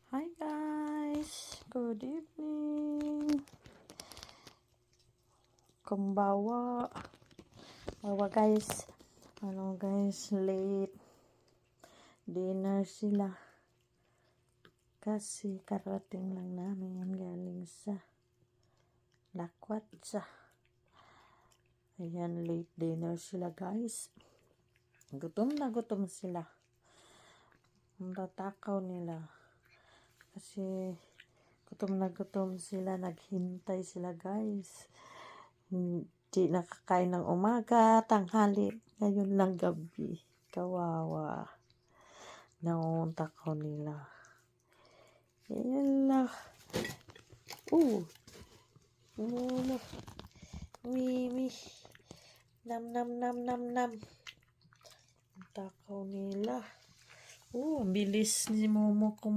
Hi guys, good evening. Kumbawa. Bawa guys. Guys, late dinner sila. Kasi karating lang namin galing sa Lakwatsa. Ayan, late dinner sila guys. Gutom na gutom sila. Ang tatakaw nila. Kasi gutom na gutom sila, naghintay sila guys. Hindi nakakain ng umaga, tanghali, ngayon lang gabi. Kawawa. Nauuntakaw nila. Ayan lang. Umuno. Mimi. Nam nam nam nam nam. Takaw nila. Ang bilis ni Momo kumain.